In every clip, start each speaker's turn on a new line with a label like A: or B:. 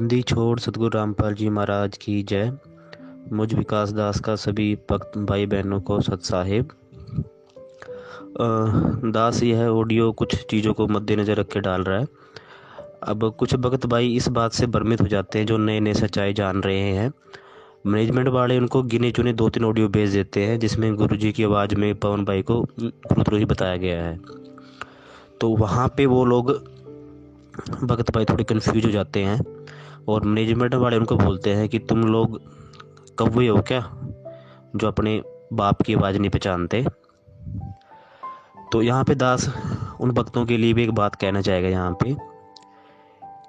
A: बंदी छोड़ सतगुरु रामपाल जी महाराज की जय। मुझ विकास दास का सभी भक्त भाई बहनों को सत साहिब। दास यह ऑडियो कुछ चीज़ों को मद्देनज़र रख के डाल रहा है। अब कुछ भक्त भाई इस बात से भ्रमित हो जाते हैं जो नए नए सच्चाई जान रहे हैं। मैनेजमेंट वाले उनको गिने चुने 2-3 ऑडियो भेज देते हैं जिसमें गुरुजी की आवाज़ में पवन भाई को गुरुद्रोही बताया गया है। तो वहाँ पे वो लोग भक्त भाई थोड़े कन्फ्यूज हो जाते हैं और मैनेजमेंट वाले उनको बोलते हैं कि तुम लोग कौवे हो क्या जो अपने बाप की आवाज़ नहीं पहचानते। तो यहाँ पे दास उन भक्तों के लिए भी एक बात कहना चाहेगा यहाँ पे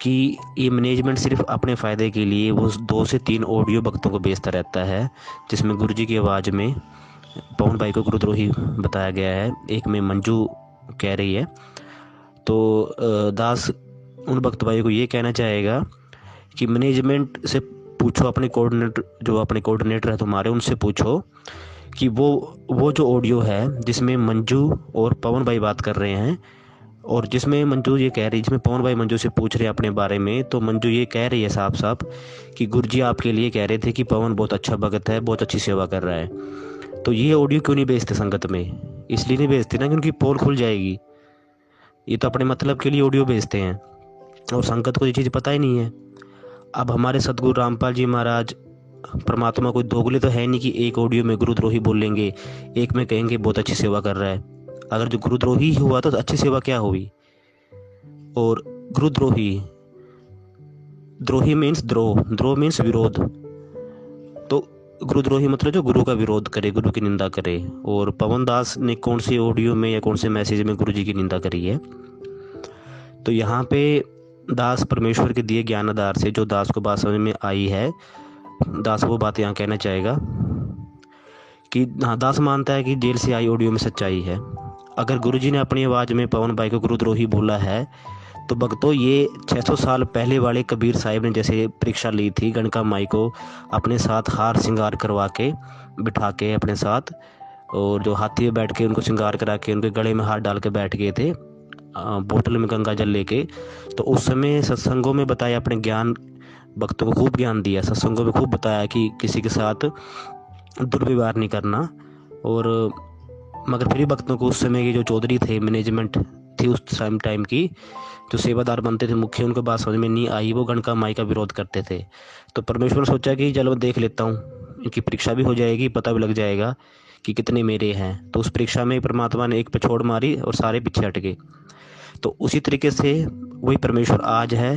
A: कि ये मैनेजमेंट सिर्फ अपने फ़ायदे के लिए वो 2 से 3 ऑडियो भक्तों को भेजता रहता है जिसमें गुरुजी की आवाज़ में पवन भाई को गुरुद्रोही बताया गया है। एक में मंजू कह रही है। तो दास उन भक्त भाई को ये कहना चाहेगा कि मैनेजमेंट से पूछो, अपने कोऑर्डिनेटर है तुम्हारे, उनसे पूछो कि वो जो ऑडियो है जिसमें मंजू और पवन भाई बात कर रहे हैं और जिसमें मंजू ये कह रही, जिसमें पवन भाई मंजू से पूछ रहे हैं अपने बारे में, तो मंजू ये कह रही है साफ साफ कि गुरुजी आपके लिए कह रहे थे कि पवन बहुत अच्छा भगत है, बहुत अच्छी सेवा कर रहा है। तो ये ऑडियो क्यों नहीं भेजते संगत में? इसलिए नहीं भेजते ना कि उनकी पोल खुल जाएगी। ये तो अपने मतलब के लिए ऑडियो भेजते हैं और संगत को ये चीज़ पता ही नहीं है। अब हमारे सतगुरु रामपाल जी महाराज परमात्मा कोई दोगले तो है नहीं कि एक ऑडियो में गुरुद्रोही बोलेंगे, एक में कहेंगे बहुत अच्छी सेवा कर रहा है। अगर जो गुरुद्रोही हुआ तो अच्छी सेवा क्या हुई? और गुरुद्रोही, द्रोही मीन्स द्रोह मीन्स विरोध। तो गुरुद्रोही मतलब जो गुरु का विरोध करे, गुरु की निंदा करे। और पवन दास ने कौन सी ऑडियो में या कौन से मैसेज में गुरु जी की निंदा करी है? तो यहाँ पे दास परमेश्वर के दिए ज्ञान आधार से जो दास को बात समझ में आई है, दास वो बात यहाँ कहना चाहेगा कि हाँ, दास मानता है कि जेल से आई ऑडियो में सच्चाई है। अगर गुरुजी ने अपनी आवाज़ में पवन भाई को गुरुद्रोही बोला है तो भक्तों ये 600 साल पहले वाले कबीर साहिब ने जैसे परीक्षा ली थी गणका माई को अपने साथ हार श्रृंगार करवा के बिठा के अपने साथ, और जो हाथी में बैठ के उनको श्रृंगार करा के उनके गले में हाथ डाल के बैठ गए थे बोतल में गंगा जल लेके। तो उस समय सत्संगों में बताया, अपने ज्ञान भक्तों को खूब ज्ञान दिया, सत्संगों में खूब बताया कि किसी के साथ दुर्व्यवहार नहीं करना। और मगर फिर भी भक्तों को उस समय के जो चौधरी थे, मैनेजमेंट थी उस टाइम की, जो सेवादार बनते थे मुख्य, उनको बात समझ में नहीं आई, वो गणका माई का विरोध करते थे। तो परमेश्वर ने सोचा कि चलो देख लेता हूँ, इनकी परीक्षा भी हो जाएगी, पता भी लग जाएगा कि कितने मेरे हैं। तो उस परीक्षा में परमात्मा ने एक पे छोड़ मारी और सारे पीछे हट गए। तो उसी तरीके से वही परमेश्वर आज है,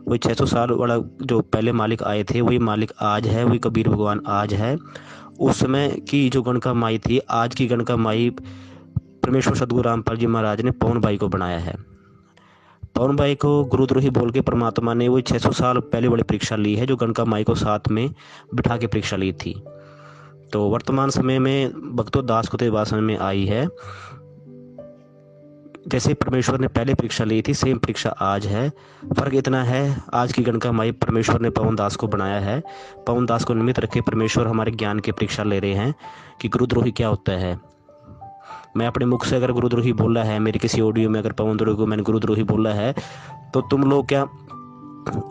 A: वही 600 साल वाला जो पहले मालिक आए थे वही मालिक आज है, वही कबीर भगवान आज है। उस समय की जो गणका माई थी, आज की गणका माई परमेश्वर सतगुरु रामपाल जी महाराज ने पवन भाई को बनाया है। पवन भाई को गुरुद्रोही बोल के परमात्मा ने वही 600 साल पहले वाली परीक्षा ली है जो गणका माई को साथ में बिठा के परीक्षा ली थी। तो वर्तमान समय में भक्तों दास को तो बात समझ में आई है, जैसे परमेश्वर ने पहले परीक्षा ली थी सेम परीक्षा आज है। फर्क इतना है, आज की गणका माई परमेश्वर ने पवन दास को बनाया है। पवन दास को निमित्त रखे परमेश्वर हमारे ज्ञान की परीक्षा ले रहे हैं कि गुरुद्रोही क्या होता है। मैं अपने मुख से अगर गुरुद्रोही बोला है, मेरी किसी ऑडियो में अगर पवन द्रोही को मैंने गुरुद्रोही बोला है, तो तुम लोग क्या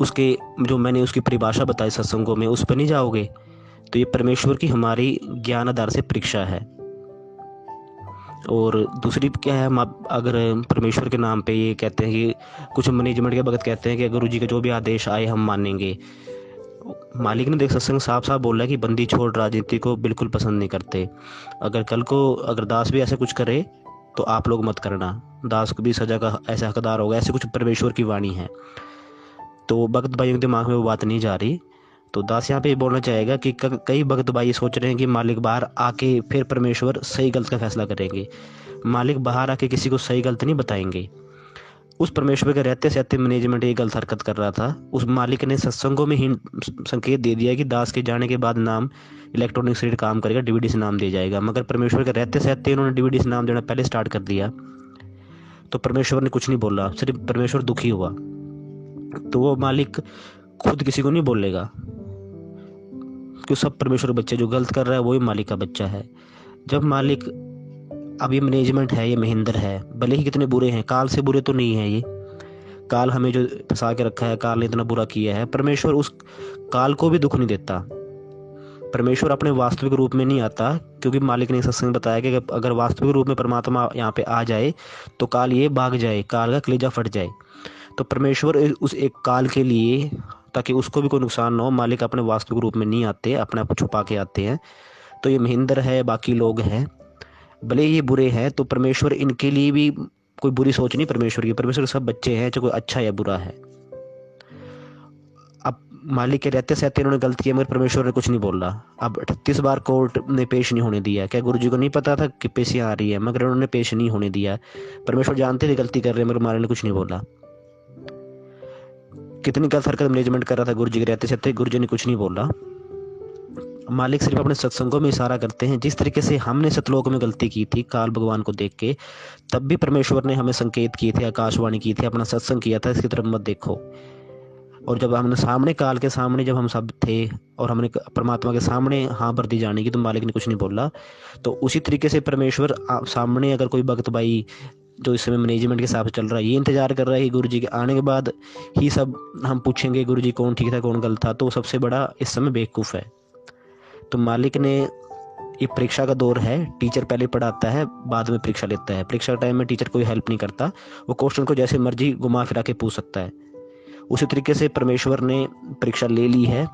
A: उसके जो मैंने उसकी परिभाषा बताई सत्संगों में उस पर नहीं जाओगे? तो ये परमेश्वर की हमारी ज्ञान आधार से परीक्षा है। और दूसरी क्या है, अगर परमेश्वर के नाम पे ये कहते हैं कि कुछ मैनेजमेंट के भगत कहते हैं कि गुरु जी के जो भी आदेश आए हम मानेंगे। मालिक ने देख सत्संग साफ साफ बोला है कि बंदी छोड़ राजनीति को बिल्कुल पसंद नहीं करते। अगर कल को अगर दास भी ऐसा कुछ करे तो आप लोग मत करना, दास को भी सजा का ऐसा हकदार होगा, ऐसे कुछ परमेश्वर की वाणी है। तो भक्त भाइयों के दिमाग में वो बात नहीं जा रही। तो दास यहाँ पे बोलना चाहेगा कि कई भक्त भाई सोच रहे हैं कि मालिक बाहर आके फिर परमेश्वर सही गलत का फैसला करेंगे। मालिक बाहर आके किसी को सही गलत नहीं बताएंगे। उस परमेश्वर के रहते सहते मैनेजमेंट ये गलत हरकत कर रहा था। उस मालिक ने सत्संगों में ही संकेत दे दिया कि दास के जाने के बाद नाम इलेक्ट्रॉनिक शरीर काम करेगा, डीवीडी से नाम दिया जाएगा। मगर परमेश्वर के रहते सहते उन्होंने डीवीडी से नाम देना पहले स्टार्ट कर दिया। तो परमेश्वर ने कुछ नहीं बोला, सिर्फ परमेश्वर दुखी हुआ। तो वो मालिक खुद किसी को नहीं बोलेगा कि सब परमेश्वर बच्चे, जो गलत कर रहा है वही मालिक का बच्चा है। जब मालिक, अब ये मैनेजमेंट है, ये महेंद्र है, भले ही कितने बुरे हैं, काल से बुरे तो नहीं है ये, काल हमें जो फंसा के रखा है, काल ने इतना बुरा किया है, परमेश्वर उस काल को भी दुख नहीं देता। परमेश्वर अपने वास्तविक रूप में नहीं आता, क्योंकि मालिक ने सत्संग बताया कि अगर वास्तविक रूप में परमात्मा यहाँ पे आ जाए तो काल ये भाग जाए, काल का कलेजा फट जाए। तो परमेश्वर उस एक काल के लिए, ताकि उसको भी कोई नुकसान ना हो, मालिक अपने वास्तविक रूप में नहीं आते, अपने आप को छुपा के आते हैं। तो ये महेंद्र है, बाकी लोग हैं, भले ये बुरे हैं, तो परमेश्वर इनके लिए भी कोई बुरी सोच नहीं परमेश्वर की। परमेश्वर के सब बच्चे हैं, चाहे कोई अच्छा या बुरा है। अब मालिक के रहते सहते इन्होंने गलत किया, मगर परमेश्वर ने कुछ नहीं बोला। अब 38 बार कोर्ट ने पेश नहीं होने दिया। क्या गुरु जी को नहीं पता था कि पेशियाँ आ रही है, मगर उन्होंने पेश नहीं होने दिया। परमेश्वर जानते थे गलती कर रहे हैं, मगर मालिक ने कुछ नहीं बोला। कितनी गलत हरकत मैनेजमेंट कर रहा था गुरु जी के रहते सहते, गुरु जी ने कुछ नहीं बोला। मालिक सिर्फ अपने सत्संगों में इशारा करते हैं। जिस तरीके से हमने सतलोक में गलती की थी काल भगवान को देख के, तब भी परमेश्वर ने हमें संकेत किए थे, आकाशवाणी की थी, अपना सत्संग किया था, इसकी तरफ मत देखो। और जब हमने सामने काल के सामने जब हम सब थे और हमने परमात्मा के सामने हाँ भर दी जाने की, तो मालिक ने कुछ नहीं बोला। तो उसी तरीके से परमेश्वर सामने अगर कोई भक्त भाई जो इस समय मैनेजमेंट के हिसाब से चल रहा है, ये इंतजार कर रहा है कि गुरु जी के आने के बाद ही सब हम पूछेंगे गुरु जी कौन ठीक था कौन गलत था, तो वो सबसे बड़ा इस समय बेवकूफ़ है। तो मालिक ने, ये परीक्षा का दौर है, टीचर पहले पढ़ाता है, बाद में परीक्षा लेता है। परीक्षा के टाइम में टीचर कोई हेल्प नहीं करता, वो क्वेश्चन को जैसे मर्जी घुमा फिरा के पूछ सकता है। उसी तरीके से परमेश्वर ने परीक्षा ले ली है।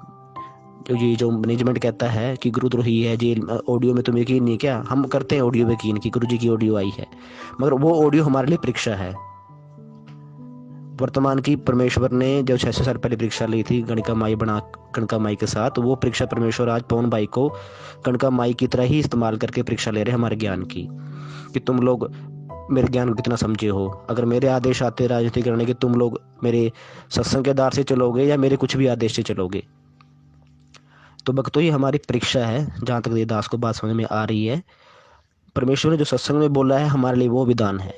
A: जो मैनेजमेंट कहता है कि गुरुद्रोही है जेल, ऑडियो में तुम्हें यकीन नहीं, क्या हम करते हैं ऑडियो में यकीन कि गुरु जी की ऑडियो आई है, मगर वो ऑडियो हमारे लिए परीक्षा है। वर्तमान की परमेश्वर ने जब 600 साल पहले परीक्षा ली थी गणिका माई बना कणका माई के साथ, वो परीक्षा परमेश्वर आज पवन भाई को कणका माई की तरह ही इस्तेमाल करके परीक्षा ले रहे हैं हमारे ज्ञान की, कि तुम लोग मेरे ज्ञान को कितना समझे हो। अगर मेरे आदेश आते राजनीति करने के, तुम लोग मेरे सत्संग के आधार से चलोगे या मेरे कुछ भी आदेश से चलोगे। तो भक्तों ये हमारी परीक्षा है, जहाँ तक ये दास को बात समझ में आ रही है। परमेश्वर ने जो सत्संग में बोला है हमारे लिए वो विधान है।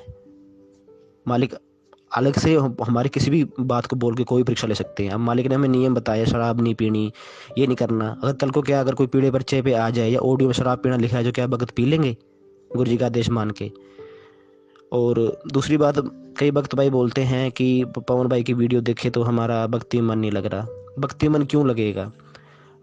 A: मालिक अलग से हमारी किसी भी बात को बोल के कोई परीक्षा ले सकते हैं। अब मालिक ने हमें नियम बताया, शराब नहीं पीनी, ये नहीं करना। अगर कल को क्या, अगर कोई पीढ़े पर्चे पे आ जाए या ऑडियो में शराब पीना लिखा है, जो क्या भगत पी लेंगे गुरु जी का आदेश मान के। और दूसरी बात, कई भक्त भाई बोलते हैं कि पवन भाई की वीडियो देखे तो हमारा भक्ति मन नहीं लग रहा। भक्ति मन क्यों लगेगा,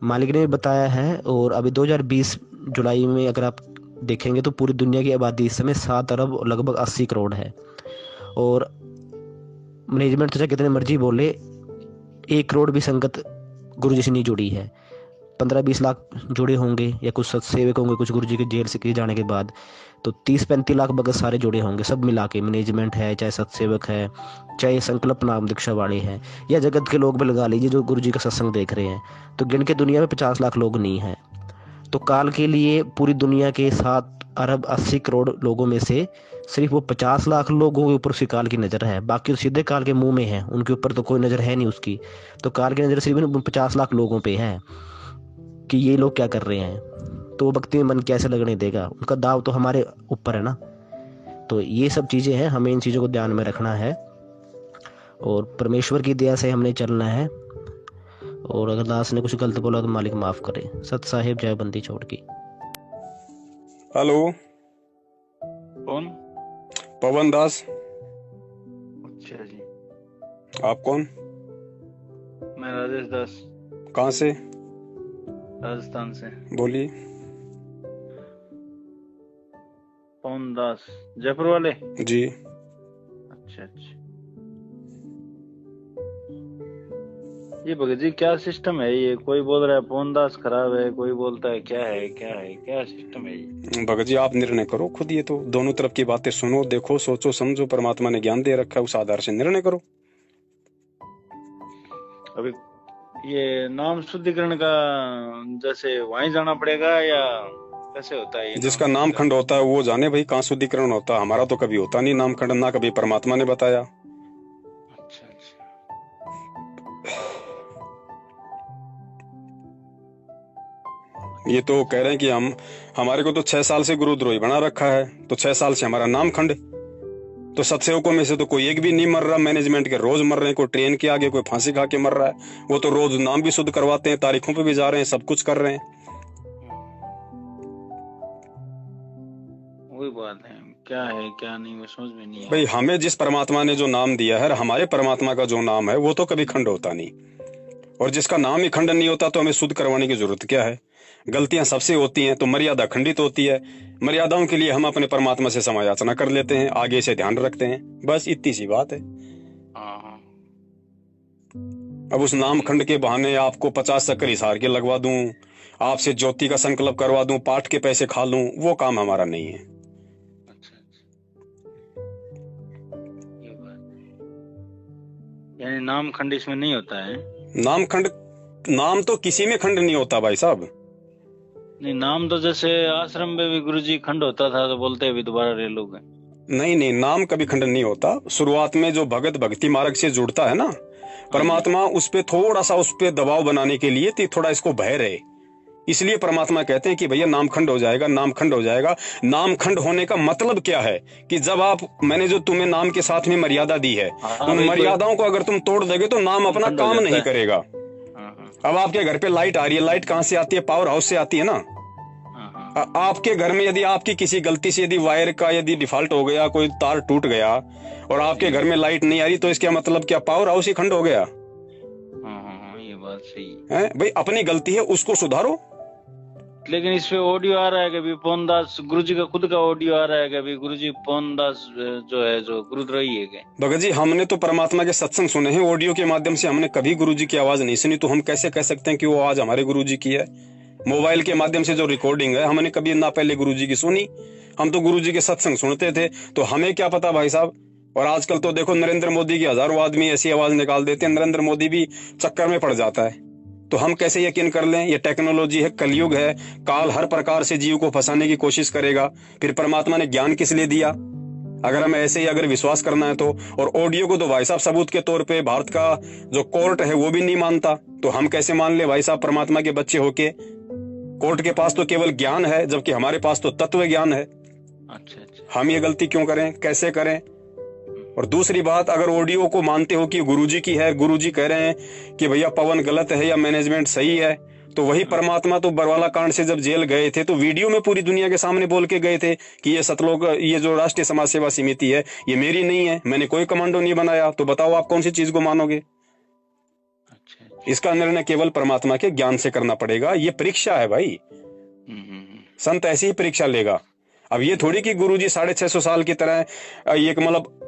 A: मालिक ने बताया है। और अभी 2020 जुलाई में अगर आप देखेंगे तो पूरी दुनिया की आबादी इस समय 7 अरब लगभग 80 करोड़ है। और मैनेजमेंट तो चाहे कितने मर्जी बोले, 1 करोड़ भी संगत गुरु जी से नहीं जुड़ी है। 15-20 लाख जुड़े होंगे या कुछ सत्सेवक होंगे कुछ गुरु जी के जेल से के जाने के बाद, तो 30-35 लाख भगत सारे जुड़े होंगे सब मिला के। मैनेजमेंट है, चाहे सत्सेवक है, चाहे संकल्प नाम दीक्षा वाले हैं, या जगत के लोग भी लगा लीजिए जो गुरु जी का सत्संग देख रहे हैं, तो गिन के दुनिया में 50 लाख लोग नहीं हैं। तो काल के लिए पूरी दुनिया के 7 अरब 80 करोड़ लोगों में से सिर्फ वो 50 लाख लोगों के ऊपर उसकी काल की नज़र है, बाकी तो सीधे काल के मुंह में है, उनके ऊपर तो कोई नज़र है नहीं उसकी। तो काल की नज़र सिर्फ 50 लाख लोगों पे है कि ये लोग क्या कर रहे हैं। तो वो भक्ति में मन कैसे लगने देगा, उनका दाव तो हमारे ऊपर है ना। तो ये सब चीज़ें हैं, हमें इन चीज़ों को ध्यान में रखना है और परमेश्वर की दया से हमने चलना है। और अगर दास ने कुछ गलत बोला तो मालिक माफ़ करे। सत साहिब जय बंदी छोड़ की।
B: हेलो,
C: कौन?
B: पवन दास।
C: अच्छा जी।
B: आप कौन?
C: मैं राजेश दास,
B: कहाँ से?
C: राजस्थान से।
B: बोलिए।
C: पवन दास, जयपुर वाले?
B: जी।
C: अच्छा अच्छा। ये भगत जी क्या सिस्टम है ये? कोई बोल रहा है पवन दास खराब है, कोई बोलता है क्या सिस्टम है ये?
B: भगत जी आप निर्णय करो खुद, ये तो दोनों तरफ की बातें सुनो, देखो, सोचो, समझो। परमात्मा ने ज्ञान दे रखा है, उस आधार से निर्णय करो।
C: अभी ये नाम शुद्धिकरण का जैसे वहीं जाना पड़ेगा या कैसे होता है ये?
B: जिसका नाम खंड होता है वो जाने भाई कहाँ शुद्धिकरण होता है। हमारा तो कभी होता नहीं नाम खंड, ना कभी परमात्मा ने बताया।
C: अच्छा अच्छा।
B: ये तो कह रहे हैं कि हमारे को तो 6 साल से गुरुद्रोही बना रखा है, तो 6 साल से हमारा नाम खंड। तो सत्सेवकों में से तो कोई एक भी नहीं मर रहा, मैनेजमेंट के रोज मर रहे हैं, कोई ट्रेन के आगे, कोई फांसी खा के मर रहा है। वो तो रोज नाम भी शुद्ध करवाते हैं, तारीखों पे भी जा रहे हैं, सब कुछ कर रहे हैं।
C: वही बात है, क्या है क्या नहीं वो समझ में नहीं
B: भाई
C: आया।
B: हमें जिस परमात्मा ने जो नाम दिया है, हमारे परमात्मा का जो नाम है वो तो कभी खंड होता नहीं, और जिसका नाम ही खंडन नहीं होता तो हमें शुद्ध करवाने की जरूरत क्या है। गलतियां सबसे होती हैं तो मर्यादा खंडित होती है, मर्यादाओं के लिए हम अपने परमात्मा से क्षमा याचना कर लेते हैं, आगे से ध्यान रखते हैं, बस इतनी सी बात है।
C: हाँ हाँ।
B: अब उस नाम खंड के बहाने आपको 50 चक्कर हिसार के लगवा दूं, आपसे ज्योति का संकल्प करवा दूं, पाठ के पैसे खा लूं, वो काम हमारा नहीं है।
C: अच्छा अच्छा, ये बात, यानी नाम खंड इसमें नहीं होता है।
B: नाम खंड, नाम तो किसी में खंड नहीं होता भाई साहब।
C: नहीं, नाम तो जैसे आश्रम में भी गुरुजी खंड होता था तो बोलते हैं भी दोबारा ले लोगे।
B: नहीं नहीं, नाम कभी खंडन नहीं होता। शुरुआत में जो भगत भक्ति मार्ग से जुड़ता है ना, परमात्मा उस पे थोड़ा सा, उस पे दबाव बनाने के लिए थोड़ा इसको भय रहे, इसलिए परमात्मा कहते हैं कि भैया नाम खंड हो जाएगा, नाम खंड हो जाएगा। नाम खंड होने का मतलब क्या है कि जब आप, मैंने जो तुम्हें नाम के साथ में मर्यादा दी है,
C: हाँ
B: उन
C: भाई,
B: मर्यादाओं को अगर तुम तोड़ दोगे तो नाम अपना
C: खंड हो
B: काम
C: जाता
B: नहीं
C: है।
B: करेगा।
C: हाँ हाँ
B: अब आपके घर पे लाइट आ रही है, लाइट कहां से आती है? पावर हाउस से आती है ना।
C: हाँ हाँ।
B: आपके घर में यदि आपकी किसी गलती से यदि वायर का यदि डिफॉल्ट हो गया, कोई तार टूट गया और आपके घर में लाइट नहीं आ रही, तो इसका मतलब क्या पावर हाउस ही खंड हो गया?
C: हाँ हाँ हाँ, ये बात सही
B: है भाई, अपनी गलती है उसको सुधारो।
C: लेकिन इस पे ऑडियो आ रहा है कभी पवनदास गुरुजी का खुद का ऑडियो आ रहा है कभी गुरुजी पवनदास जो है जो गुरुद्रोही है क्या?
B: भगत जी, हमने तो परमात्मा के सत्संग सुने हैं, ऑडियो के माध्यम से हमने कभी गुरुजी की आवाज नहीं सुनी, तो हम कैसे कह सकते हैं कि वो आवाज हमारे गुरुजी की है? मोबाइल के माध्यम से जो रिकॉर्डिंग है, हमने कभी ना पहले गुरुजी की सुनी, हम तो गुरुजी के सत्संग सुनते थे, तो हमें क्या पता भाई साहब। और आजकल तो देखो नरेंद्र मोदी की हजारों आदमी ऐसी आवाज निकाल देते हैं, नरेंद्र मोदी भी चक्कर में पड़ जाता है, तो हम कैसे यकीन कर लें? ये टेक्नोलॉजी है, कलयुग है, काल हर प्रकार से जीव को फंसाने की कोशिश करेगा, फिर परमात्मा ने ज्ञान किस लिए दिया अगर हमें ऐसे ही अगर विश्वास करना है तो। और ऑडियो को तो भाई साहब सबूत के तौर पे भारत का जो कोर्ट है वो भी नहीं मानता, तो हम कैसे मान ले भाई साहब परमात्मा के बच्चे होके? कोर्ट के पास तो केवल ज्ञान है, जबकि हमारे पास तो तत्व ज्ञान है।
C: अच्छा अच्छा।
B: हम ये गलती क्यों करें, कैसे करें? और दूसरी बात, अगर ऑडियो को मानते हो कि गुरुजी की है, गुरुजी कह रहे हैं कि भैया पवन गलत है या मैनेजमेंट सही है, तो वही परमात्मा तो बरवाला कांड से जब जेल गए थे तो वीडियो में पूरी दुनिया के सामने बोल के गए थे कि ये सतलोक, ये जो राष्ट्रीय समाज सेवा समिति है ये मेरी नहीं है, मैंने कोई कमांडो नहीं बनाया। तो बताओ आप कौन सी चीज को मानोगे?
C: अच्छा।
B: इसका निर्णय केवल परमात्मा के ज्ञान से करना पड़ेगा। ये परीक्षा है भाई, संत ऐसी ही परीक्षा लेगा। अब ये थोड़ी कि गुरुजी 650 साल की तरह एक मतलब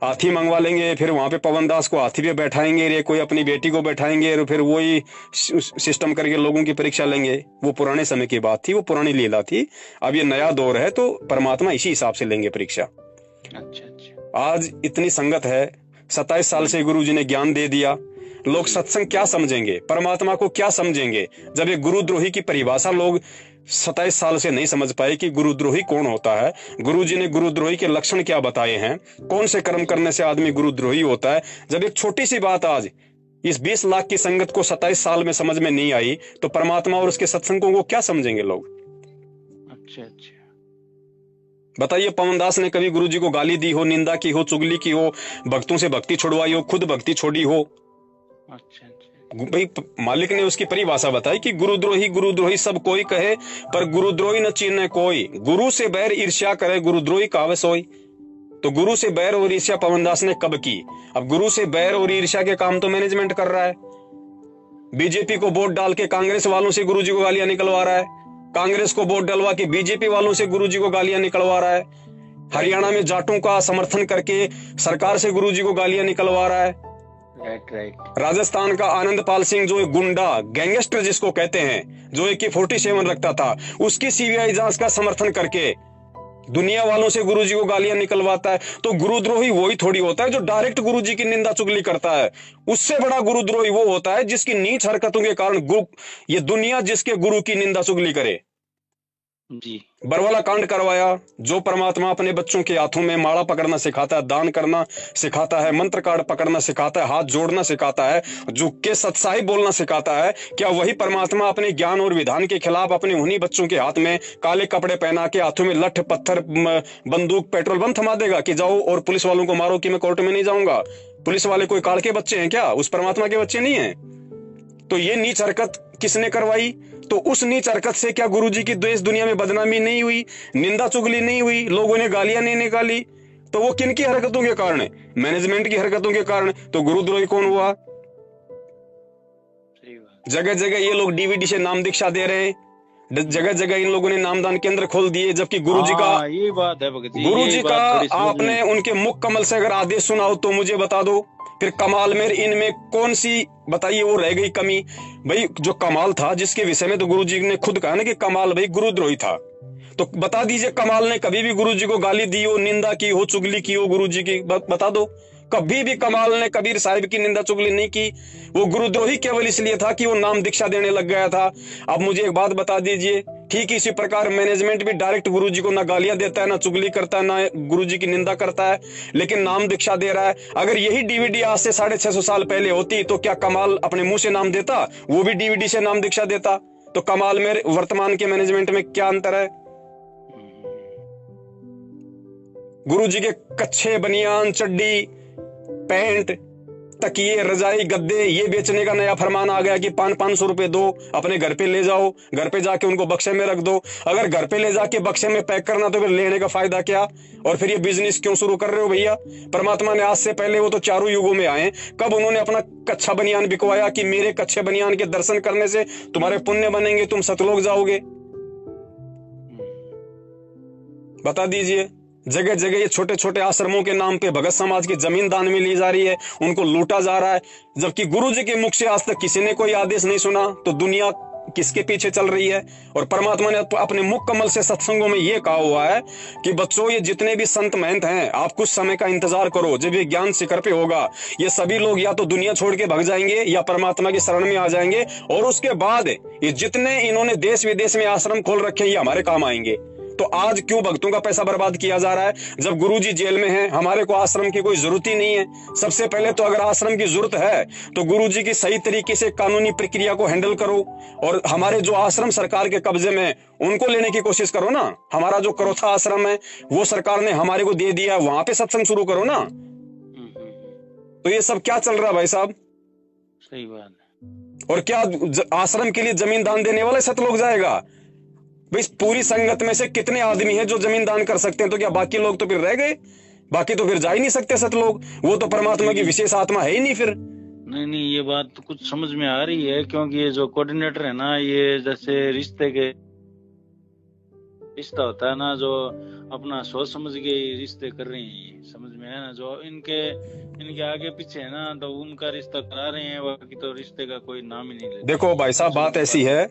B: हाथी मंगवा लेंगे, फिर वहां पे पवनदास को हाथी पे बैठाएंगे, रे कोई अपनी बेटी को बैठाएंगे, और फिर वही सिस्टम करके लोगों की परीक्षा लेंगे। वो पुराने समय की बात थी, वो पुरानी लीला थी। अब ये नया दौर है तो परमात्मा इसी हिसाब से लेंगे परीक्षा।
C: अच्छा अच्छा।
B: आज इतनी संगत है, 27 साल से गुरुजी ने ज्ञान दे दिया, लोग सत्संग क्या समझेंगे, परमात्मा को क्या समझेंगे, जब एक गुरुद्रोही की परिभाषा लोग 27 साल से नहीं समझ पाए कि गुरुद्रोही कौन होता है, गुरुजी ने गुरुद्रोही के लक्षण क्या बताए हैं, कौन से कर्म करने से आदमी गुरुद्रोही होता है। जब एक छोटी सी बात आज इस 20 लाख की संगत को 27 साल में समझ में नहीं आई, तो परमात्मा और उसके सत्संगों को क्या समझेंगे लोग?
C: अच्छा अच्छा।
B: बताइए, पवनदास ने कभी गुरुजी को गाली दी हो, निंदा की हो, चुगली की हो, भक्तों से भक्ति छुड़वाई हो, खुद भक्ति छोड़ी हो?
C: अच्छा अच्छा।
B: भाई मालिक ने उसकी परिभाषा बताई कि गुरुद्रोही गुरुद्रोही सब कोई कहे, पर गुरुद्रोही न चीने कोई, गुरु से बैर ईर्ष्या करे, गुरुद्रोही कावे सोई। तो गुरु से बैर और ईर्ष्या पवनदास ने कब की? अब गुरु से बैर और ईर्ष्या के काम तो मैनेजमेंट कर रहा है। बीजेपी को वोट डाल के कांग्रेस वालों से गुरुजी को गालियां निकलवा रहा है, कांग्रेस को वोट डलवा के बीजेपी वालों से गुरुजी को गालियां निकलवा रहा है, हरियाणा में जाटों का समर्थन करके सरकार से गुरुजी को गालियां निकलवा रहा है।
C: राइट।
B: राजस्थान का आनंद पाल सिंह जो एक गुंडा गैंगस्टर जिसको कहते हैं, जो AK-47 रखता था, उसकी CBI जांच का समर्थन करके दुनिया वालों से गुरुजी को गालियां निकलवाता है। तो गुरुद्रोही वही थोड़ी होता है जो डायरेक्ट गुरुजी की निंदा चुगली करता है। उससे बड़ा गुरुद्रोही वो होता है जिसकी नीच हरकतों के कारण ये दुनिया जिसके गुरु की निंदा चुगली करे।
C: जी।
B: बरवाला कांड करवाया, जो परमात्मा अपने बच्चों के हाथों में माला पकड़ना सिखाता है, दान करना सिखाता है, मंत्र कार्ड पकड़ना सिखाता है, हाथ जोड़ना सिखाता है, झुक के सत्साई बोलना सिखाता है, क्या वही परमात्मा अपने ज्ञान और विधान के खिलाफ अपने उन्हीं बच्चों के हाथ में काले कपड़े पहना के, हाथों में लठ पत्थर बंदूक पेट्रोल बम थमा देगा कि जाओ और पुलिस वालों को मारो कि मैं कोर्ट में नहीं जाऊंगा? पुलिस वाले कोई काल के बच्चे हैं क्या? उस परमात्मा के बच्चे नहीं है। तो ये नीच हरकत किसने करवाई? तो उस नीच हरकत से क्या गुरुजी की देश दुनिया में बदनामी नहीं हुई, निंदा चुगली नहीं हुई, लोगों ने गालियां नहीं निकाली? तो वो किन की हरकतों के कारण है? मैनेजमेंट की हरकतों के कारण। तो गुरुद्रोही कौन हुआ? जगह जगह ये लोग डीवीडी से नाम दीक्षा दे रहे हैं, जगह जगह इन लोगों ने नामदान केंद्र खोल दिए, जबकि गुरुजी का,
C: ये बात है भगत जी,
B: गुरुजी का आपने उनके मुख कमल से अगर आदेश सुना हो तो मुझे बता दो। फिर कमाल में इनमें कौन सी बताइए वो रह गई कमी? भाई जो कमाल था, जिसके विषय में तो गुरुजी ने खुद कहा ना कि कमाल भाई गुरुद्रोही था, तो बता दीजिए कमाल ने कभी भी गुरुजी को गाली दी हो, निंदा की हो, चुगली की हो गुरुजी की? बता दो। कभी भी कमाल ने कबीर साहिब की निंदा चुगली नहीं की। वो गुरुद्रोही केवल इसलिए था कि वो नाम दीक्षा देने लग गया था। अब मुझे एक बात बता दीजिए, ठीक इसी प्रकार मैनेजमेंट भी डायरेक्ट गुरुजी को ना गालियां देता है, ना चुगली करता है, ना गुरुजी की निंदा करता है, लेकिन नाम दीक्षा दे रहा है। अगर यही डीवीडी आज से 650 साल पहले होती तो क्या कमाल अपने मुंह से नाम देता? वो भी डीवीडी से नाम दीक्षा देता। तो कमाल में वर्तमान के मैनेजमेंट में क्या अंतर है? गुरुजी के कच्छे, बनियान, चड्डी, पैंट, तकिए, रजाई, गद्दे ये बेचने का नया फरमान आ गया कि 500 रुपए दो, अपने घर पे ले जाओ, घर पे जाके उनको बक्से में रख दो। अगर घर पे ले जाके बक्से में पैक करना तो फिर लेने का फायदा क्या? और फिर ये बिजनेस क्यों शुरू कर रहे हो भैया? परमात्मा ने आज से पहले, वो तो चारों युगों में आए, कब उन्होंने अपना कच्छा बनियान बिकवाया कि मेरे कच्छे बनियान के दर्शन करने से तुम्हारे पुण्य बनेंगे, तुम सतलोक जाओगे? बता दीजिए। जगह जगह ये छोटे छोटे आश्रमों के नाम पे भगत समाज की जमीन दान में ली जा रही है, उनको लूटा जा रहा है, जबकि गुरुजी के मुख से आज तक किसी ने कोई आदेश नहीं सुना। तो दुनिया किसके पीछे चल रही है? और परमात्मा ने अपने मुख कमल से सत्संगों में ये कहा हुआ है कि बच्चों, ये जितने भी संत महंत हैं, आप कुछ समय का इंतजार करो, जब ये ज्ञान शिखर पे होगा, ये सभी लोग या तो दुनिया छोड़ के भाग जाएंगे या परमात्मा की शरण में आ जाएंगे, और उसके बाद ये जितने इन्होंने देश विदेश में आश्रम खोल रखे हैं, ये हमारे काम आएंगे। तो आज क्यों भक्तों का पैसा बर्बाद किया जा रहा है? जब गुरुजी जेल में हैं, हमारे को आश्रम की कोई जरूरत ही नहीं है। सबसे पहले तो अगर आश्रम की जरूरत है तो गुरुजी की सही तरीके से कानूनी प्रक्रिया को हैंडल करो, और हमारे जो आश्रम सरकार के कब्जे में उनको लेने की कोशिश करो ना। हमारा जो करोथा आश्रम है वो सरकार ने हमारे को दे दिया, वहां पे सत्संग शुरू करो ना। तो ये सब क्या चल रहा है भाई साहब?
C: सही बात है।
B: और क्या आश्रम के लिए जमीन दान देने वाले सतलोक जाएगा? भाई पूरी संगत में से कितने आदमी हैं जो जमीन दान कर सकते हैं? तो क्या बाकी लोग तो फिर रह गए? बाकी तो फिर जा ही नहीं सकते सतलोक, वो तो परमात्मा की विशेष आत्मा है ही नहीं फिर।
C: नहीं, ये बात तो कुछ समझ में आ रही है, क्योंकि ये जो कोऑर्डिनेटर है ना, ये जैसे रिश्ता होता है ना, जो अपना सोच समझ के रिश्ते कर रहे हैं, समझ में है ना? जो इनके आगे पीछे है ना, तो उनका रिश्ता करा रहे हैं, बाकी तो रिश्ते का कोई नाम ही नहीं लेते।
B: देखो भाई साहब, बात ऐसी है,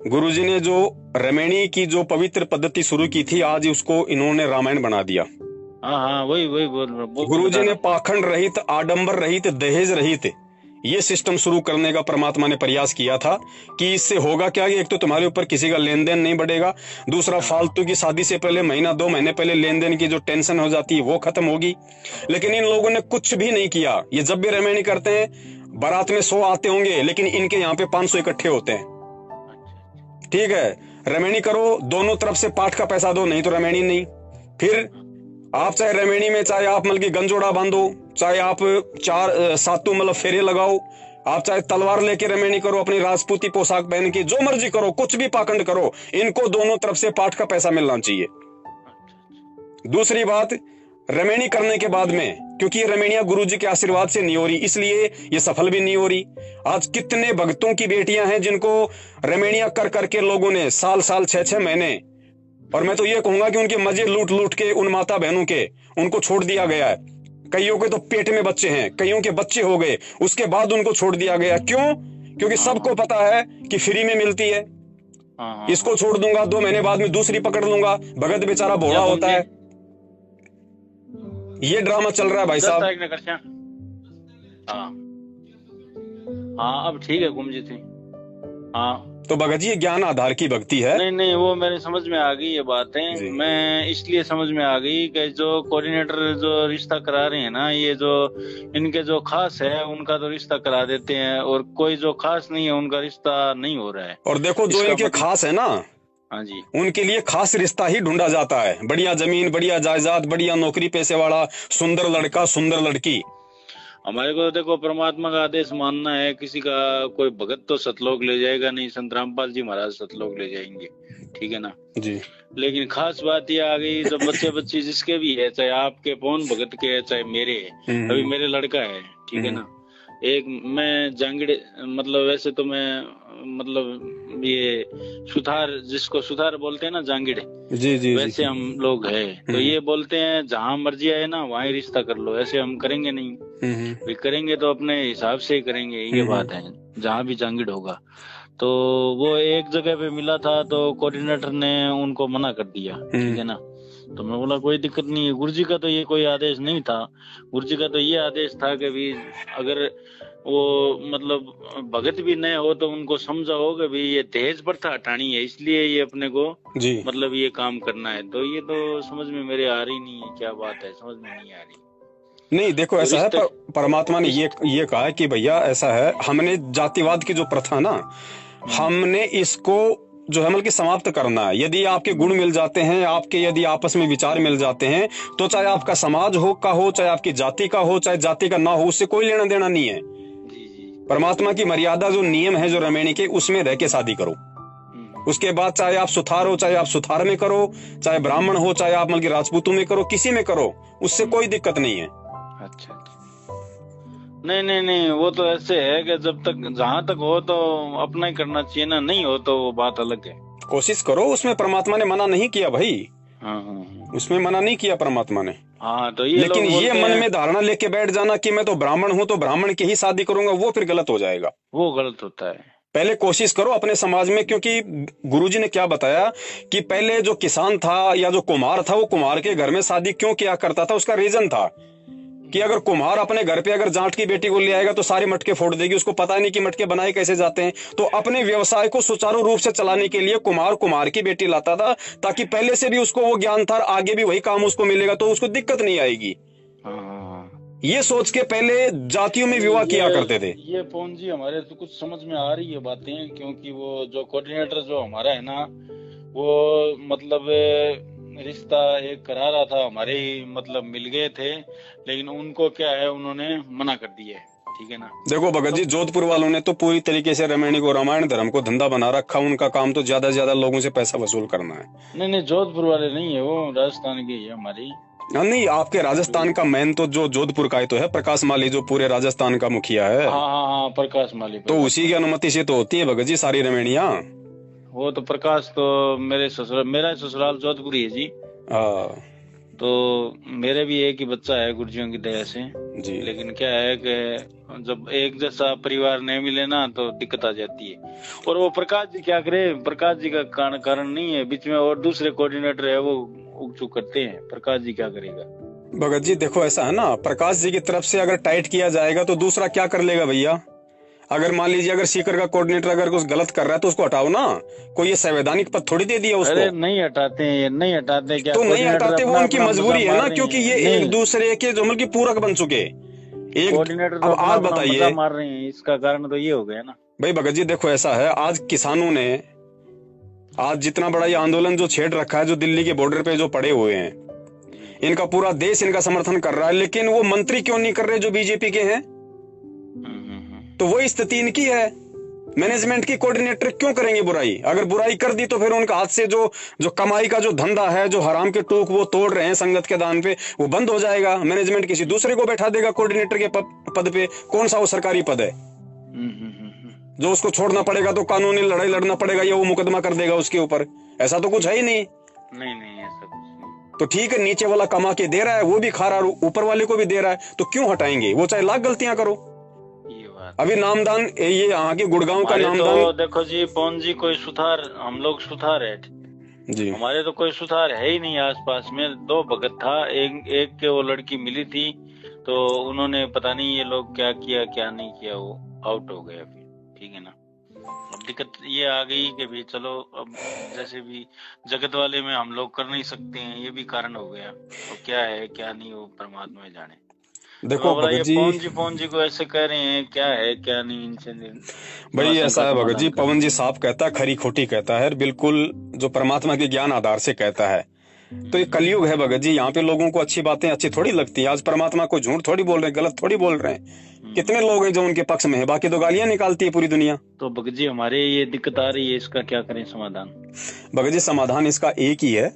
B: गुरुजी ने जो रमैनी की जो पवित्र पद्धति शुरू की थी, आज उसको इन्होंने रामायण बना दिया।
C: हाँ, वही बोल रहा हूँ।
B: गुरुजी ने पाखंड रहित, आडंबर रहित, दहेज रहित ये सिस्टम शुरू करने का परमात्मा ने प्रयास किया था कि इससे होगा क्या? एक तो तुम्हारे ऊपर किसी का लेन देन नहीं बढ़ेगा, दूसरा फालतू की शादी से पहले महीना 2 महीने पहले लेन देन की जो टेंशन हो जाती है वो खत्म होगी। लेकिन इन लोगों ने कुछ भी नहीं किया। ये जब भी रमैनी करते हैं, बारात में 100 आते होंगे, लेकिन इनके यहाँ पे 500 इकट्ठे होते हैं। ठीक है, रमैनी करो, दोनों तरफ से पाठ का पैसा दो, नहीं तो रमैनी नहीं। फिर आप चाहे रमैनी में चाहे आप मतलब की गंजोड़ा बांधो, चाहे आप 4 सातू मतलब फेरे लगाओ, आप चाहे तलवार लेके रमैनी करो, अपनी राजपूती पोशाक पहन के, जो मर्जी करो, कुछ भी पाखंड करो, इनको दोनों तरफ से पाठ का पैसा मिलना चाहिए। दूसरी बात, रमैनी करने के बाद में, क्योंकि ये रमैनियां गुरुजी के आशीर्वाद से नहीं हो रही, इसलिए ये सफल भी नहीं हो रही। आज कितने भक्तों की बेटियां हैं जिनको रमैनियां कर करके लोगों ने साल 6-6 महीने, और मैं तो ये कहूंगा कि उनके मजे लूट लूट के उन माता बहनों के उनको छोड़ दिया गया है। कईयों के तो पेट में बच्चे हैं, कईयों के बच्चे हो गए, उसके बाद उनको छोड़ दिया गया। क्यों? क्योंकि सबको पता है कि फ्री में मिलती है, इसको छोड़ दूंगा, 2 महीने बाद में दूसरी पकड़ लूंगा। भगत बेचारा भोला होता है। ये ड्रामा चल रहा है भाई साहब।
C: हाँ, अब ठीक है कुमजी थी। हाँ,
B: तो भगत जी, ये ज्ञान आधार की भक्ति है।
C: नहीं, वो मेरे समझ में आ गई ये बातें। मैं इसलिए समझ में आ गई कि जो कोऑर्डिनेटर जो रिश्ता करा रहे हैं ना, ये जो इनके जो खास है उनका तो रिश्ता करा देते हैं, और कोई जो खास नहीं है उनका रिश्ता नहीं हो रहा है।
B: और देखो, जो इनके खास है ना,
C: हाँ जी,
B: उनके लिए खास रिश्ता ही ढूंढा जाता है। बढ़िया जमीन, बढ़िया जायदाद, बढ़िया नौकरी पेशे वाला, सुंदर लड़का, सुंदर लड़की।
C: हमारे को तो देखो परमात्मा का आदेश मानना है, किसी का कोई भगत तो सतलोक ले जाएगा नहीं, संत रामपाल जी महाराज सतलोक ले जाएंगे, ठीक है ना
B: जी।
C: लेकिन खास बात ये आ गई, जब बच्चे बच्ची जिसके भी है, चाहे आपके पवन भगत के है चाहे मेरे है, अभी मेरे लड़का है, ठीक है ना, एक मैं जांगड़े मतलब वैसे तो मैं मतलब ये सुथार, जिसको सुथार बोलते हैं ना जांगड़े,
B: जी जी
C: वैसे
B: जी।
C: हम लोग है, तो ये बोलते हैं जहाँ मर्जी आए ना वहाँ ही रिश्ता कर लो, ऐसे हम करेंगे नहीं, भी करेंगे तो अपने हिसाब से ही करेंगे, ये बात है, जहाँ भी जांगड़ होगा। तो वो एक जगह पे मिला था तो कोऑर्डिनेटर ने उनको मना कर दिया, ठीक है ना, तो मैं बोला कोई दिक्कत नहीं है, गुरुजी का तो ये कोई आदेश नहीं था, गुरुजी का तो ये आदेश था कि भी अगर वो मतलब भगत भी नए हो तो उनको समझाओ कि भी ये दहेज प्रथा हटानी है, इसलिए ये अपने को
B: जी
C: मतलब ये काम करना है, तो ये तो समझ में मेरे आ रही नहीं है, क्या बात है समझ में नहीं आ रही।
B: नहीं देखो
C: तो
B: ऐसा है, परमात्मा ने ये कहा है कि भैया ऐसा है, हमने जातिवाद की जो प्रथा ना, हमने इसको जो है मतलब कि समाप्त करना है। यदि आपके गुण मिल जाते हैं, आपके यदि आपस में विचार मिल जाते हैं, तो चाहे आपका समाज हो चाहे आपकी जाति का हो, चाहे जाति का ना हो, उससे कोई लेना देना नहीं है। परमात्मा की मर्यादा जो नियम है जो रमैनी के, उसमें रह के शादी करो। उसके बाद चाहे आप सुथार हो, चाहे आप सुथार में करो, चाहे ब्राह्मण हो, चाहे आप मतलब राजपूतों में करो, किसी में करो, उससे कोई दिक्कत नहीं है।
C: अच्छा नहीं नहीं नहीं, वो तो ऐसे है कि जब तक जहाँ तक हो तो अपना ही करना चाहिए ना, नहीं हो तो वो बात अलग है।
B: कोशिश करो, उसमें परमात्मा ने मना नहीं किया भाई।
C: हाँ।
B: उसमें मना नहीं किया परमात्मा ने।
C: हाँ तो ये
B: लेकिन
C: लोग
B: ये मन में धारणा लेके बैठ जाना कि मैं तो ब्राह्मण हूँ तो ब्राह्मण की ही शादी करूंगा, वो फिर गलत हो जाएगा,
C: वो गलत होता है।
B: पहले कोशिश करो अपने समाज में, क्योंकि गुरुजी ने क्या बताया कि पहले जो किसान था या जो कुम्हार था, वो कुम्हार के घर में शादी क्यों किया करता था, उसका रीजन था कि अगर कुम्हार अपने घर पे अगर जाट की बेटी को ले आएगा तो सारे मटके फोड़ देगी, उसको पता नहीं कि मटके बनाए कैसे जाते हैं। तो अपने व्यवसाय को सुचारू रूप से चलाने के लिए कुम्हार की बेटी लाता था, ताकि पहले से भी उसको वो ज्ञान था, आगे भी वही काम उसको मिलेगा, तो उसको दिक्कत नहीं आएगी। ये सोच के पहले जातियों में विवाह किया करते थे।
C: ये पवन जी हमारे तो कुछ समझ में आ रही है बातें, क्योंकि वो जो कोऑर्डिनेटर जो हमारा है ना, वो मतलब रिश्ता एक करा रहा था, हमारे ही मतलब मिल गए थे, लेकिन उनको क्या है उन्होंने मना कर दिया है, ठीक है ना।
B: देखो भगत जी, जोधपुर वालों ने तो पूरी तरीके से रमैनी को रामायण धर्म को धंधा बना रखा, उनका काम तो ज्यादा से ज्यादा लोगों से पैसा वसूल करना है।
C: नहीं जोधपुर वाले नहीं है, वो राजस्थान के है हमारी।
B: नहीं, आपके राजस्थान का मेन तो जो जोधपुर का ही तो है, प्रकाश माली जो पूरे राजस्थान का मुखिया है।
C: हाँ प्रकाश माली।
B: तो उसी की अनुमति से तो होती है भगत जी सारी रमैनिया।
C: वो तो प्रकाश तो मेरा ससुराल जोधपुर ही है जी। तो मेरे भी एक ही बच्चा है गुरुजियों की दया से जी। लेकिन क्या है कि जब एक जैसा परिवार नहीं मिले ना तो दिक्कत आ जाती है। और वो प्रकाश जी क्या करे, प्रकाश जी का कारण नहीं है, बीच में और दूसरे कोऑर्डिनेटर है वो उगचुक करते हैं, प्रकाश जी क्या करेगा।
B: भगत जी देखो ऐसा है ना, प्रकाश जी की तरफ से अगर टाइट किया जाएगा तो दूसरा क्या कर लेगा भैया। अगर मान लीजिए अगर सीकर का कोऑर्डिनेटर अगर कुछ गलत कर रहा है तो उसको हटाओ ना, कोई ये संवैधानिक पद थोड़ी दे दिया उसको।
C: अरे नहीं हटाते हैं, नहीं हटाते क्या,
B: तो नहीं हटाते, वो उनकी मजबूरी है ना, क्योंकि ये एक दूसरे के जो मतलब पूरक बन चुके एक
C: कोऑर्डिनेटर।
B: अब आप बताइए,
C: मार रहे हैं, इसका कारण तो ये हो गया ना
B: भाई। भगत जी देखो ऐसा है, आज किसानों ने आज जितना बड़ा ये आंदोलन जो छेड़ रखा है, जो दिल्ली के बॉर्डर पे जो पड़े हुए हैं, इनका पूरा देश इनका समर्थन कर रहा है, लेकिन वो मंत्री क्यों नहीं कर रहे जो बीजेपी के हैं। तो वही स्थिति इनकी है, मैनेजमेंट की। कोऑर्डिनेटर क्यों करेंगे बुराई, अगर बुराई कर दी तो फिर उनका हाथ से जो कमाई का जो धंधा है, जो हराम के टूक वो तोड़ रहे हैं संगत के दान पे, वो बंद हो जाएगा। मैनेजमेंट किसी दूसरे को बैठा देगा कोऑर्डिनेटर के पद पे। कौन सा वो सरकारी पद है जो उसको छोड़ना पड़ेगा, तो कानूनी लड़ाई लड़ना पड़ेगा या वो मुकदमा कर देगा उसके ऊपर। ऐसा तो कुछ है ही नहीं।
C: नहीं ऐसा कुछ नहीं।
B: तो ठीक है, नीचे वाला कमा के दे रहा है, वो भी खा रहा है, ऊपर वाले को भी दे रहा है, तो क्यों हटाएंगे। वो चाहे लाख गलतियां करो। अभी नामदान ये यहाँ के गुड़गांव का नामदान
C: तो देखो जी पवन जी, कोई सुधार, हम लोग सुधार है जी, हमारे तो कोई सुधार है ही नहीं। आसपास में 2 भगत था, एक के वो लड़की मिली थी, तो उन्होंने पता नहीं ये लोग क्या किया क्या नहीं किया, वो आउट हो गए अभी, ठीक है ना। अब दिक्कत ये आ गई कि भी चलो अब जैसे भी जगत वाले में हम लोग कर नहीं सकते हैं, ये भी कारण हो गया। तो क्या है क्या नहीं वो परमात्मा ही जाने।
B: देखो
C: तो
B: भगत जी,
C: पवन जी को ऐसे कह रहे हैं, क्या है क्या नहीं इनसे
B: भाई ऐसा है भगत जी, पवन जी साफ कहता है, खरी खोटी कहता है, बिल्कुल जो परमात्मा के ज्ञान आधार से कहता है। तो ये कलयुग है भगत जी, यहाँ पे लोगों को अच्छी बातें अच्छी थोड़ी लगती है। आज परमात्मा को झूठ थोड़ी बोल रहे हैं, गलत थोड़ी बोल रहे हैं। कितने लोग हैं जो उनके पक्ष में है, बाकी तो गालियां निकालती है पूरी दुनिया।
C: तो भगत जी हमारे ये दिक्कत आ रही है, इसका क्या करें समाधान?
B: भगत जी समाधान इसका एक ही है,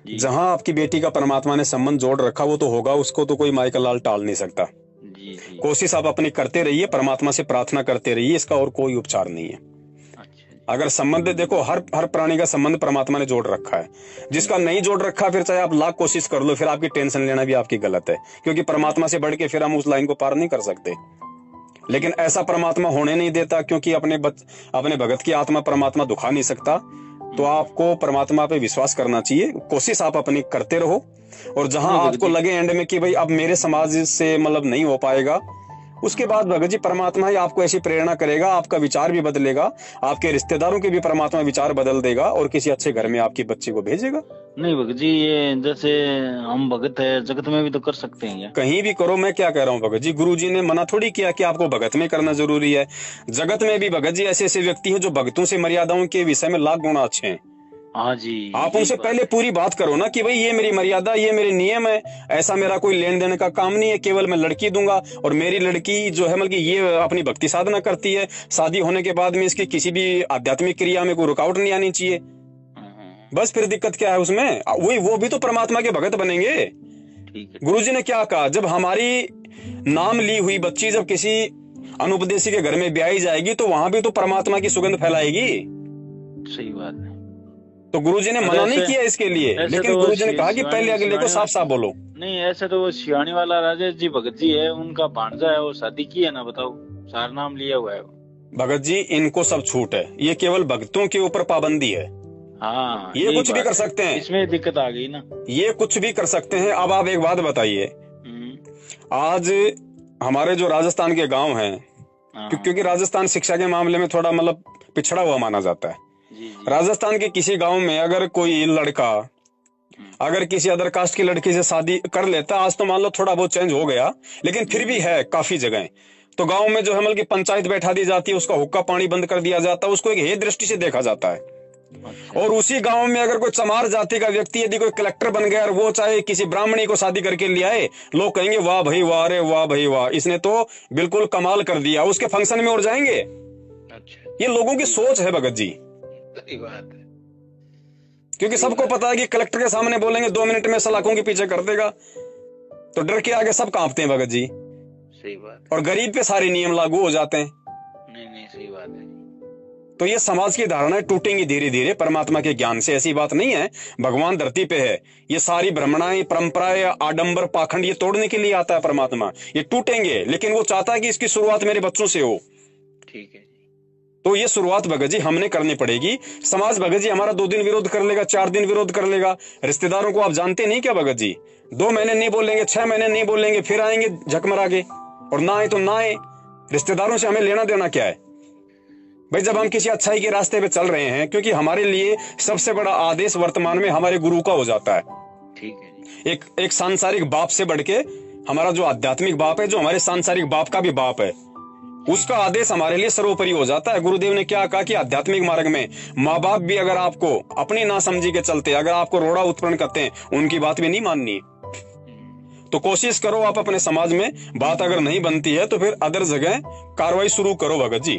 B: जहां आपकी बेटी का परमात्मा ने संबंध जोड़ रखा वो तो होगा, उसको तो कोई माई का लाल टाल नहीं सकता।
C: जी जी।
B: कोशिश आप अपनी करते रहिए, परमात्मा से प्रार्थना करते रहिए, इसका और कोई उपचार नहीं है। अगर संबंध देखो, हर प्राणी का संबंध परमात्मा ने जोड़ रखा है। जिसका नहीं जोड़ रखा, फिर चाहे आप लाख कोशिश कर लो, फिर आपकी टेंशन लेना भी आपकी गलत है, क्योंकि परमात्मा से बढ़ के फिर हम उस लाइन को पार नहीं कर सकते। लेकिन ऐसा परमात्मा होने नहीं देता, क्योंकि अपने भगत की आत्मा परमात्मा दुखा नहीं सकता। तो आपको परमात्मा पे विश्वास करना चाहिए, कोशिश आप अपनी करते रहो, और जहां आपको लगे एंड में कि भाई अब मेरे समाज से मतलब नहीं हो पाएगा, उसके बाद भगत जी परमात्मा ही आपको ऐसी प्रेरणा करेगा, आपका विचार भी बदलेगा, आपके रिश्तेदारों के भी परमात्मा विचार बदल देगा, और किसी अच्छे घर में आपकी बच्ची को भेजेगा।
C: नहीं भगत जी, ये जैसे हम भगत है, जगत में भी तो कर सकते हैं।
B: कहीं भी करो, मैं क्या कह रहा हूँ भगत जी, गुरु जी ने मना थोड़ी किया कि आपको भगत में करना जरूरी है। जगत में भी भगत जी ऐसे ऐसे व्यक्ति हैं जो भक्तों से मर्यादाओं के विषय में लाख गुना अच्छे हैं।
C: हाँ जी,
B: आप उनसे पहले पूरी बात करो ना कि भाई ये मेरी मर्यादा, ये मेरे नियम है, ऐसा मेरा कोई लेन देन का काम नहीं है, केवल मैं लड़की दूंगा, और मेरी लड़की जो है मतलब ये अपनी भक्ति साधना करती है, शादी होने के बाद में इसकी किसी भी आध्यात्मिक क्रिया में कोई रुकावट नहीं आनी चाहिए। बस फिर दिक्कत क्या है उसमें, वही वो भी तो परमात्मा के भगत बनेंगे। गुरुजी ने क्या कहा, जब हमारी नाम ली हुई बच्ची जब किसी अनुपदेशी के घर में ब्याही जाएगी तो वहां भी तो परमात्मा की सुगंध फैलाएगी।
C: सही बात है।
B: तो गुरुजी ने मना नहीं किया इसके लिए, लेकिन
C: तो
B: गुरुजी ने कहा कि पहले अगले को साफ साफ बोलो।
C: नहीं, ऐसे तो वो सियानी वाला राजेश जी भगत जी है, उनका भांजा है, वो शादी की है ना, बताओ, सार नाम लिया हुआ है
B: भगत जी। इनको सब छूट है, ये केवल भक्तों के ऊपर पाबंदी है।
C: हाँ,
B: ये कुछ भी कर सकते हैं,
C: इसमें दिक्कत आ गई ना,
B: ये कुछ भी कर सकते हैं। अब आप एक बात बताइए, आज हमारे जो राजस्थान के गांव हैं, क्योंकि राजस्थान शिक्षा के मामले में थोड़ा मतलब पिछड़ा हुआ माना जाता है। राजस्थान के किसी गांव में अगर कोई लड़का अगर किसी अदर कास्ट की लड़की से शादी कर लेता, आज तो मान लो थोड़ा बहुत चेंज हो गया, लेकिन फिर भी है काफी जगह, तो गांव में जो है मतलब की पंचायत बैठा दी जाती है, उसका हुक्का पानी बंद कर दिया जाता है, उसको एक हे दृष्टि से देखा जाता है। और उसी गांव में अगर कोई चमार जाति का व्यक्ति यदि कोई कलेक्टर बन गया और वो चाहे किसी ब्राह्मणी को शादी करके ले आए, लोग कहेंगे वाह भाई वाह, अरे वाह भाई वाह, इसने तो बिल्कुल कमाल कर दिया, उसके फंक्शन में और जाएंगे। ये लोगों की सोच है भगत जी।
C: सही बात है,
B: क्योंकि सबको पता है कि कलेक्टर के सामने बोलेंगे 2 मिनट में सलाखों के पीछे कर देगा, तो डर के आगे सब कांपते हैं भगत जी।
C: सही बात है।
B: और गरीब पे सारे नियम लागू हो जाते हैं।
C: नहीं, सही बात है।
B: तो ये समाज की धारणाएं टूटेंगी धीरे धीरे परमात्मा के ज्ञान से, ऐसी बात नहीं है। भगवान धरती पे है, ये सारी भ्रमणाएं, परंपराएं, आडंबर, पाखंड, ये तोड़ने के लिए आता है परमात्मा। ये टूटेंगे, लेकिन वो चाहता है कि इसकी शुरुआत मेरे बच्चों से हो।
C: ठीक है।
B: तो ये शुरुआत भगत जी हमने करनी पड़ेगी। समाज भगत जी हमारा 2 दिन विरोध कर लेगा, 4 दिन विरोध कर लेगा। रिश्तेदारों को आप जानते नहीं क्या भगत जी, 2 महीने नहीं बोलेंगे, 6 महीने नहीं बोलेंगे, फिर आएंगे झकमरा के, और ना आए तो ना आए। रिश्तेदारों से हमें लेना देना क्या है भाई, जब हम किसी अच्छाई के रास्ते पे चल रहे हैं, क्योंकि हमारे लिए सबसे बड़ा आदेश वर्तमान में हमारे गुरु का हो जाता है।
C: ठीक है।
B: एक सांसारिक बाप से बढ़ के हमारा जो आध्यात्मिक बाप है, जो हमारे सांसारिक बाप का भी बाप है, उसका आदेश हमारे लिए सर्वोपरि हो जाता है। गुरुदेव ने क्या कहा कि आध्यात्मिक मार्ग में माँ बाप भी अगर आपको अपनी नासमझी के चलते अगर आपको रोड़ा उत्पन्न करते हैं, उनकी बात भी नहीं माननी। तो कोशिश करो आप अपने समाज में बात अगर नहीं बनती है तो फिर अदर जगह कार्रवाई शुरू करो भगत जी।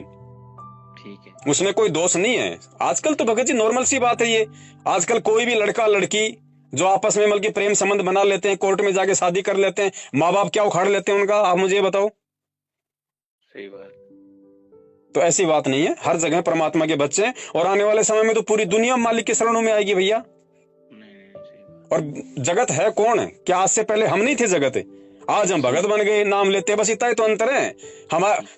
C: ठीक है,
B: उसमें कोई दोष नहीं है। आजकल तो भगत जी नॉर्मल सी बात है ये। आजकल कोई भी लड़का लड़की जो आपस में मिलकर प्रेम संबंध बना लेते हैं, कोर्ट में जाके शादी कर लेते हैं, माँ बाप क्या उखाड़ लेते हैं उनका, आप मुझे ये बताओ।
C: सही बात।
B: तो ऐसी बात नहीं है, हर जगह परमात्मा के बच्चे हैं, और आने वाले समय में तो पूरी दुनिया मालिक के शरणों में आएगी भैया। और जगत है कौन है? क्या आज से पहले हम नहीं थे जगत? आज हम भगत बन गए, नाम लेते, बस इतना ही तो अंतर है।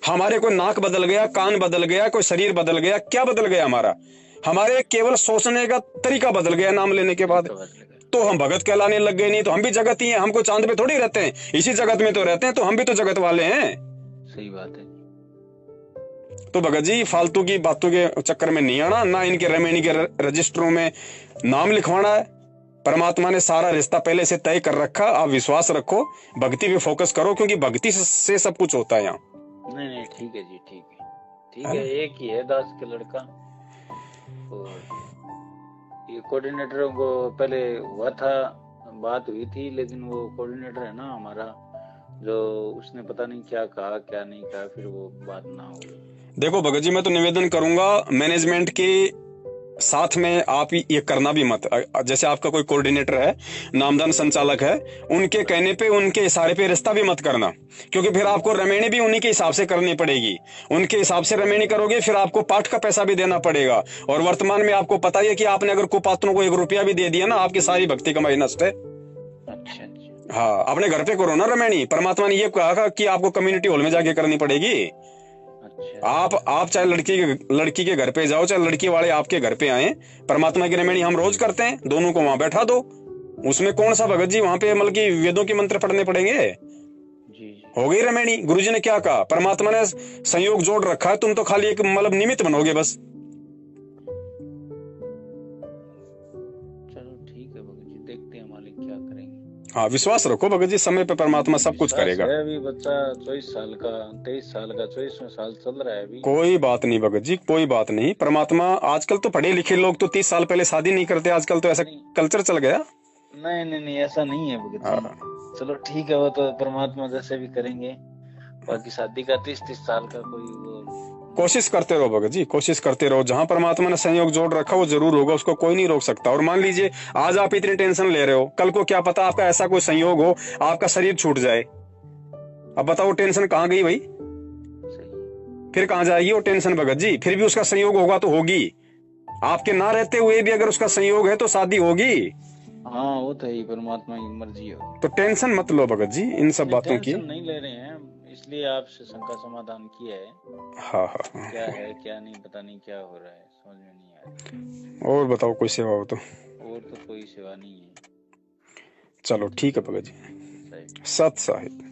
B: हमारे कोई नाक बदल गया, कान बदल गया, कोई शरीर बदल गया, क्या बदल गया हमारा? हमारे केवल सोचने का तरीका बदल गया नाम लेने के बाद, तो हम भगत कहलाने लग गए। नहीं तो हम भी जगत ही हैं, हमको चांद पे थोड़ी रहते हैं, इसी जगत में तो रहते हैं, तो हम भी तो जगत वाले हैं।
C: सही बात है।
B: तो भगत जी फालतू की बातों के चक्कर में नहीं आना, ना इनके रेमेनी के रजिस्टरों में नाम लिखवाना है। परमात्मा ने सारा रिश्ता पहले से तय कर रखा, आप विश्वास रखो, भक्ति पे फोकस करो, क्योंकि भक्ति से सब कुछ होता है यहाँ।
C: नहीं, ठीक है जी, ठीक है। एक ही है दास का लड़का, और ये कोऑर्डिनेटरों को पहले हुआ था, बात हुई थी, लेकिन वो कोऑर्डिनेटर है ना हमारा, जो उसने पता नहीं क्या कहा क्या नहीं कहा, फिर वो बात ना हो।
B: देखो भगत जी, मैं तो निवेदन करूंगा मैनेजमेंट के साथ में आप ये करना भी मत। जैसे आपका कोई कोऑर्डिनेटर है, नामदान संचालक है, उनके कहने पे, उनके इशारे पे रिश्ता भी मत करना, क्योंकि फिर आपको रमेणी भी उन्हीं के हिसाब से करनी पड़ेगी। उनके हिसाब से रमेणी करोगे, फिर आपको पाठ का पैसा भी देना पड़ेगा। और वर्तमान में आपको पता ही है कि आपने अगर कुपात्रों को 1 रुपया भी दे दिया ना, आपकी सारी भक्ति कमाई नष्ट है।
C: अच्छा अच्छा।
B: हाँ, अपने घर पे करो ना रमेणी। परमात्मा ने ये कहा कि आपको कम्युनिटी हॉल में जाके करनी पड़ेगी।
C: अच्छा।
B: आप चाहे लड़की के घर पे जाओ, चाहे लड़की वाले आपके घर पे आए, परमात्मा की रमेणी हम रोज करते हैं, दोनों को वहां बैठा दो। उसमें कौन सा भगत जी वहां पे मतलब कि वेदों के मंत्र पढ़ने पड़ेंगे?
C: जी।
B: हो गई रमेणी। गुरुजी ने क्या कहा? परमात्मा ने संयोग जोड़ रखा है, तुम तो खाली एक मतलब निमित्त बनोगे बस।
C: चलो ठीक है भगत जी, देखते हैं मालिक क्या करेंगे।
B: हाँ, विश्वास रखो भगत जी, समय पे परमात्मा सब कुछ करेगा।
C: है अभी बच्चा 24 साल का, 23 साल का, 24वां साल चल रहा है अभी।
B: कोई बात नहीं भगत जी, कोई बात नहीं। परमात्मा, आजकल तो पढ़े लिखे लोग तो 30 साल पहले शादी नहीं करते, आजकल तो ऐसा कल्चर चल गया।
C: नहीं नहीं नहीं, ऐसा नहीं है भगत जी।
B: हाँ।
C: चलो ठीक है, वो तो परमात्मा जैसे भी करेंगे। बाकी शादी का 30-30 साल का कोई वो
B: कोशिश करते रहो भगत जी, कोशिश करते रहो। जहां परमात्मा ने संयोग जोड़ रखा वो जरूर होगा, उसको कोई नहीं रोक सकता। और मान लीजिए आज आप इतनी टेंशन ले रहे हो, कल को क्या पता आपका ऐसा कोई संयोग हो, आपका शरीर छूट जाए। अब बताओ टेंशन कहाँ गई भाई?
C: सही।
B: फिर कहाँ जाएगी वो टेंशन भगत जी? फिर भी उसका संयोग होगा तो होगी। आपके ना रहते हुए भी अगर उसका संयोग है तो शादी होगी।
C: हाँ वो तो ही, परमात्मा की मर्जी होगी।
B: तो टेंशन मत लो भगत जी इन सब बातों की।
C: टेंशन नहीं ले रहे हैं, इसलिए आपसे शंका समाधान किया है।
B: हाँ हाँ।
C: क्या है क्या नहीं, पता नहीं क्या हो रहा है, समझ में नहीं आ रहा।
B: और बताओ कोई सेवा हो तो?
C: और तो कोई सेवा नहीं है।
B: चलो ठीक है भगत जी।
C: सही।
B: सत साहिब।